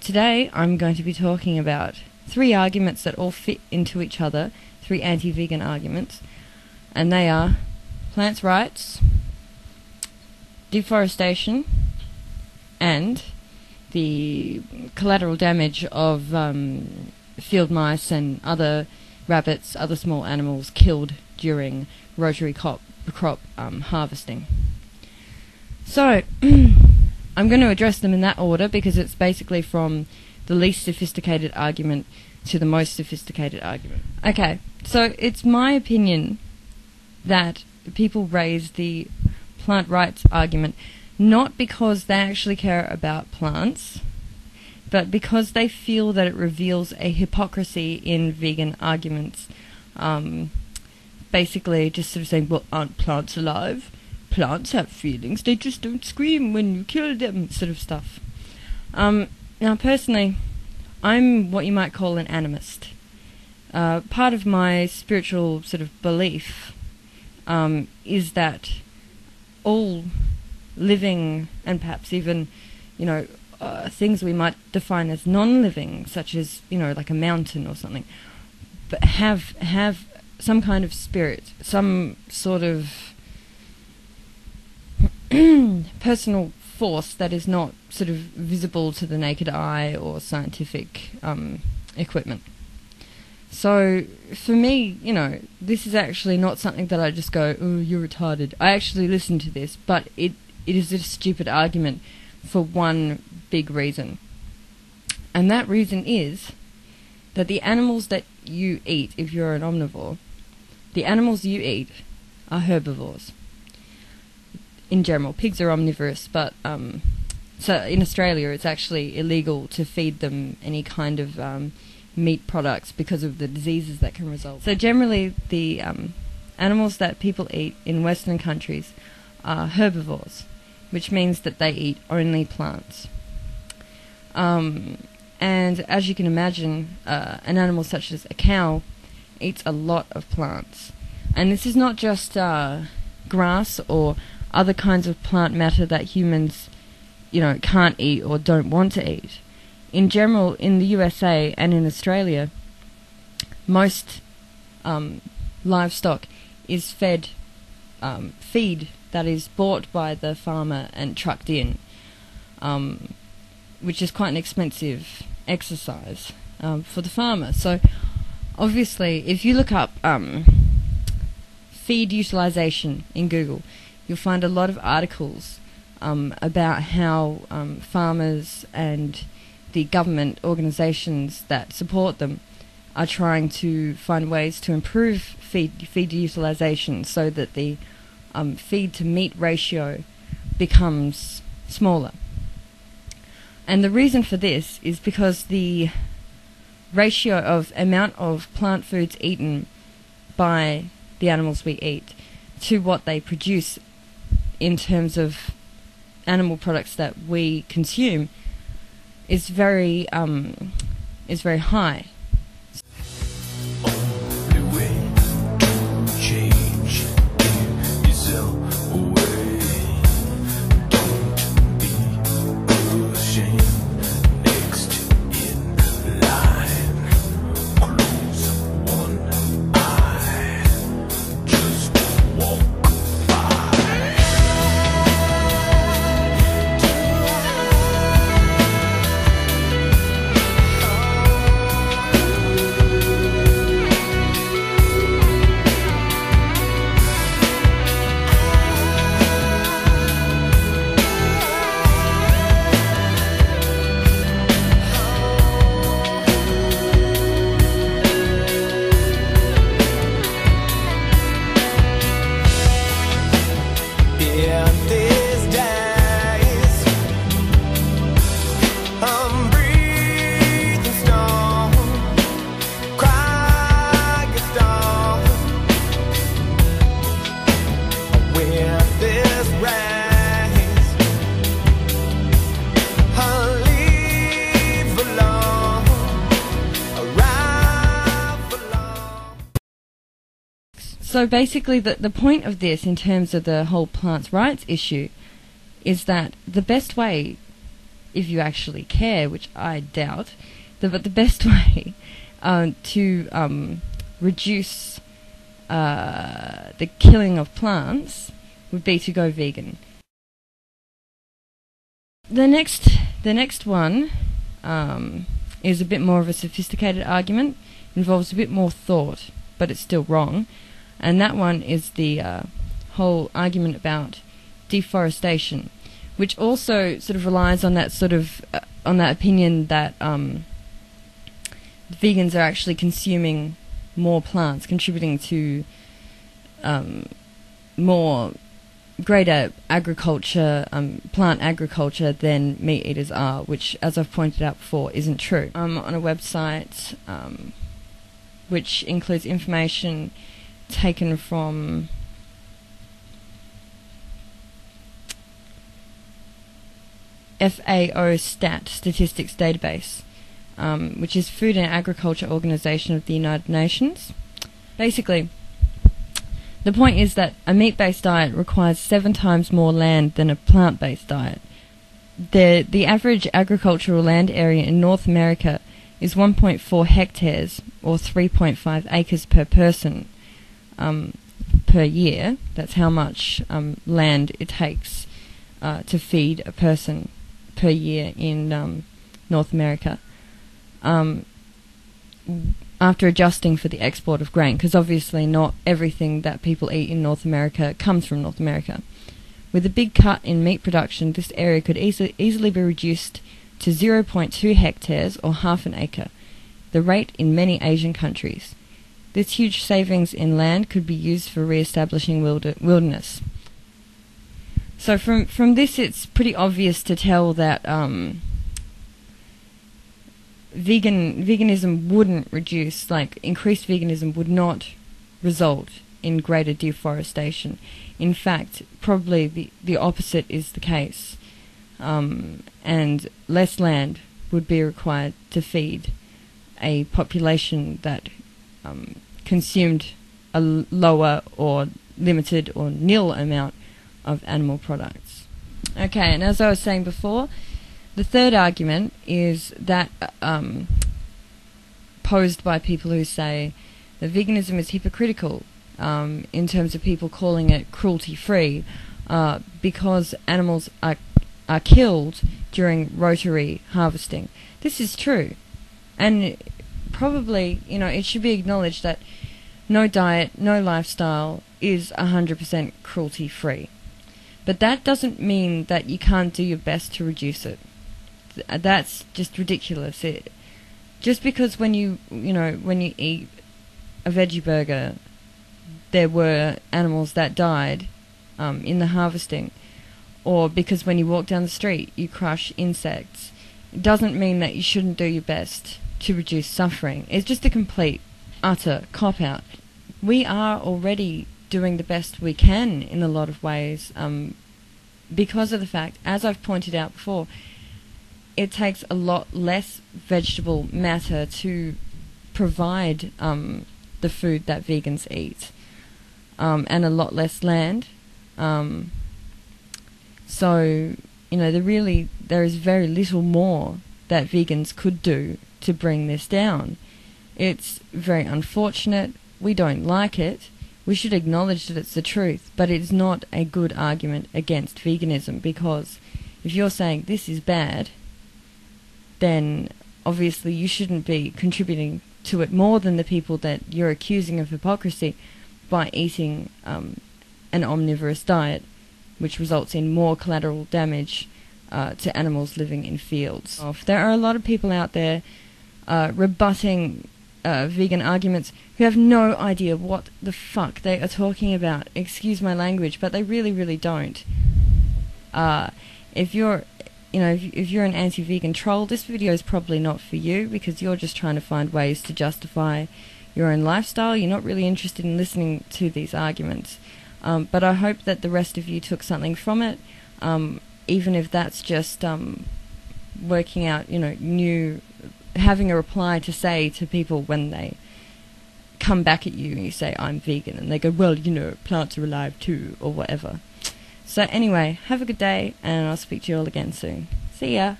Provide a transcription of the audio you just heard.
Today I'm going to be talking about three arguments that all fit into each other, three anti-vegan arguments, and they are plants' rights, deforestation, and the collateral damage of field mice and other rabbits, other small animals killed during rotary crop harvesting. So, I'm going to address them in that order because it's basically from the least sophisticated argument to the most sophisticated argument. Okay, so it's my opinion that people raise the plant rights argument not because they actually care about plants, but because they feel that it reveals a hypocrisy in vegan arguments. Basically just sort of saying, well, aren't plants alive? Plants have feelings, they just don't scream when you kill them, sort of stuff. Now, personally, I'm what you might call an animist. Part of my spiritual sort of belief is that all living, and perhaps even, things we might define as non-living, such as, like a mountain or something, but have some kind of spirit, some sort of personal force that is not sort of visible to the naked eye or scientific equipment. So for me, this is actually not something that I just go, oh, you're retarded. I actually listen to this, but it is a stupid argument for one big reason. And that reason is that the animals that you eat, if you're an omnivore, the animals you eat are herbivores. In general, pigs are omnivorous, but so in Australia it's actually illegal to feed them any kind of meat products because of the diseases that can result. So generally the animals that people eat in Western countries are herbivores, which means that they eat only plants. And as you can imagine, an animal such as a cow eats a lot of plants. And this is not just grass or other kinds of plant matter that humans, can't eat or don't want to eat. In general, in the USA and in Australia, most livestock is fed feed that is bought by the farmer and trucked in, which is quite an expensive exercise for the farmer. So, obviously, if you look up feed utilization in Google, you'll find a lot of articles about how farmers and the government organisations that support them are trying to find ways to improve feed utilisation so that the feed to meat ratio becomes smaller. And the reason for this is because the ratio of amount of plant foods eaten by the animals we eat to what they produce in terms of animal products that we consume is very high. So basically the point of this in terms of the whole plants' rights issue is that the best way if you actually care, which I doubt. But the best way to reduce the killing of plants would be to go vegan. The next one is a bit more of a sophisticated argument, involves a bit more thought, but it's still wrong. And that one is the whole argument about deforestation, which also sort of relies on that on that opinion that vegans are actually consuming more plants, contributing to greater agriculture, plant agriculture than meat eaters are, which, as I've pointed out before, isn't true. On a website which includes information taken from FAOSTAT statistics database, which is Food and Agriculture Organization of the United Nations. Basically, the point is that a meat-based diet requires 7 times more land than a plant-based diet. The average agricultural land area in North America is 1.4 hectares, or 3.5 acres per person per year. That's how much land it takes to feed a person per year in North America, after adjusting for the export of grain, because obviously not everything that people eat in North America comes from North America. With a big cut in meat production, this area could easily be reduced to 0.2 hectares or half an acre, the rate in many Asian countries. This huge savings in land could be used for re-establishing wilderness. So from this, it's pretty obvious to tell that veganism wouldn't reduce, increased veganism would not result in greater deforestation. In fact, probably the opposite is the case, and less land would be required to feed a population that consumed a lower or limited or nil amount of animal products. Okay, and as I was saying before, the third argument is that posed by people who say that veganism is hypocritical in terms of people calling it cruelty-free because animals are killed during rotary harvesting. This is true, and probably, it should be acknowledged that no diet, no lifestyle is 100% cruelty-free. But that doesn't mean that you can't do your best to reduce it. That's just ridiculous. Just because when you eat a veggie burger, there were animals that died in the harvesting, or because when you walk down the street you crush insects, it doesn't mean that you shouldn't do your best to reduce suffering. It's just a complete, utter cop-out. We are already doing the best we can in a lot of ways, because of the fact, as I've pointed out before, it takes a lot less vegetable matter to provide the food that vegans eat, and a lot less land. So, there is very little more that vegans could do to bring this down. It's very unfortunate. We don't like it. We should acknowledge that it's the truth, but it's not a good argument against veganism, because if you're saying this is bad, then obviously you shouldn't be contributing to it more than the people that you're accusing of hypocrisy by eating an omnivorous diet, which results in more collateral damage to animals living in fields. There are a lot of people out there rebutting vegan arguments who have no idea what the fuck they are talking about. Excuse my language, but they really, really don't. If you're an anti-vegan troll, this video is probably not for you, because you're just trying to find ways to justify your own lifestyle. You're not really interested in listening to these arguments. But I hope that the rest of you took something from it, even if that's just working out, having a reply to say to people when they come back at you and you say, I'm vegan, and they go, well, plants are alive too, or whatever. So anyway, have a good day, and I'll speak to you all again soon. See ya!